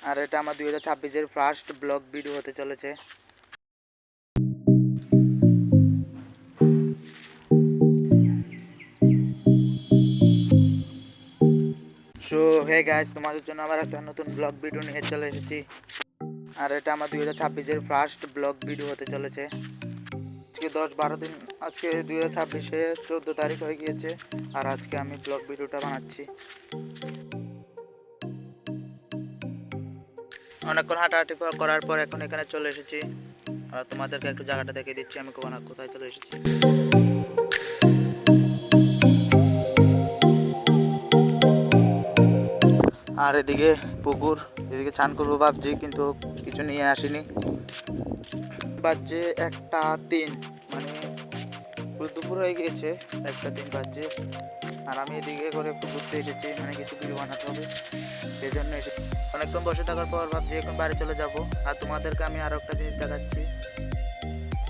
আর এটা আমার 2026-এর first blog video হতে চলেছে। সো হে গাইস, তোমাদের জন্য আবার একটা নতুন ব্লগ ভিডিও নিয়ে চলে এসেছি। আর এটা আমার 2026-এর ফার্স্ট ব্লগ ভিডিও হতে চলেছে। আজকে 10-12 দিন, আজকে 2026-এ 14 তারিখ হয়ে গিয়েছে। আর আজকে আমি ব্লগ ভিডিওটা বানাচ্ছি। অনেকক্ষণ হাঁটাহাঁটি করার পর এখন এখানে চলে এসেছি। আর তোমাদেরকে একটু জায়গাটা দেখিয়ে দিচ্ছি আমি কোথায় চলে এসেছি। আর এদিকে পুকুর, এদিকে চান করবো ভাবছি, কিন্তু কিছু নিয়ে আসিনি। বাজছে 1:03, মানে দুপুর হয়ে গিয়েছে, 1:03 বাজছে। আর আমি এদিকে করে একটু ঘুরতে এসেছি, মানে কিছু ভিডিও বানাতে হবে, সেই জন্য এসেছি। অনেকক্ষণ বসে থাকার পর ভাবছি এখন বাড়ি চলে যাব। আর তোমাদেরকে আমি আরও একটা জিনিস দেখাচ্ছি।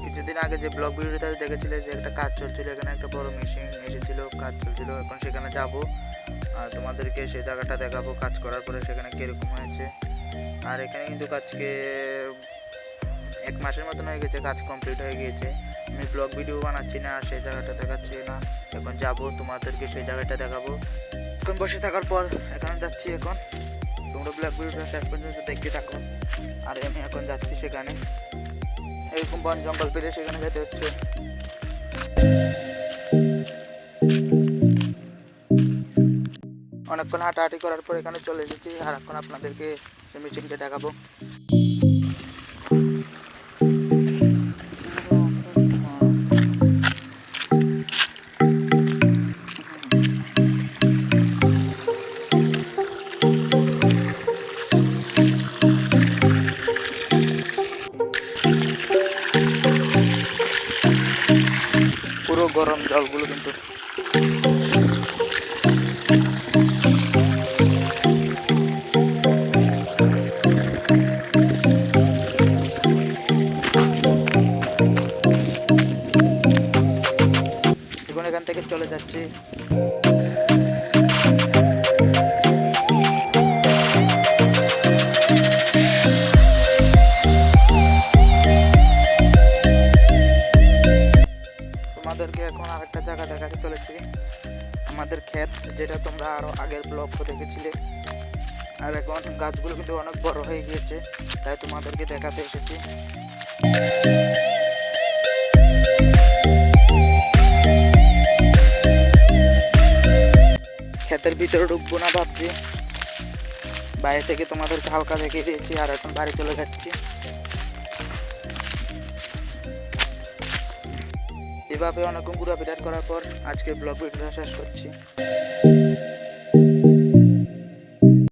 কিছুদিন আগে যে ব্লগ ভিডিওটা দেখেছিলে, যে একটা কাজ চলছিল, এখানে একটা বড় মেশিন এসেছিল, কাজ চলছিল। এখন সেখানে যাব আর তোমাদেরকে সেই জায়গাটা দেখাবো, কাজ করার পরে সেখানে কীরকম হয়েছে। আর এখানে কিন্তু আজকে 1 মাসের মতন হয়ে গেছে, কাজ কমপ্লিট হয়ে গিয়েছে। আমি ব্লগ ভিডিও বানাচ্ছি না, সেই জায়গাটা দেখাচ্ছি না। এখন যাব, তোমাদেরকে সেই জায়গাটা দেখাবো। এখন বসে থাকার পর এখানে যাচ্ছি। এখন তোমরা ব্লগ ভিডিওটা শেষ পর্যন্ত দেখতে থাকো। আর আমি এখন যাচ্ছি সেখানে, এরকম বন জঙ্গল পেলে সেখানে যেতে হচ্ছে। অনেকক্ষণ হাঁটাহাঁটি করার পর এখানে চলে এসেছি। আর এখন আপনাদেরকে সেই মেশিনটা দেখাবো। পুরো গরম জলগুলো কিন্তু এখন এখান থেকে চলে যাচ্ছি। তোমাদেরকে এখন আরেকটা জায়গা দেখাতে চলেছি, আমাদের ক্ষেত, যেটা তোমরা আরও আগের ব্লগ দেখেছিলে। আর এখন গাছগুলো কিন্তু অনেক বড় হয়ে গিয়েছে, তাই তোমাদেরকে দেখাতে এসেছি। ক্ষেতের ভিতরে ঢুকবো না ভাবছি, বাইরে থেকে তোমাদেরকে হালকা দেখিয়ে দিয়েছি। আর এখন বাড়ি চলে যাচ্ছি। এভাবে অনেকক্ষণ ঘোরাফেরা করার পর আজকের ব্লগ ভিডিওটা শেষ করছি।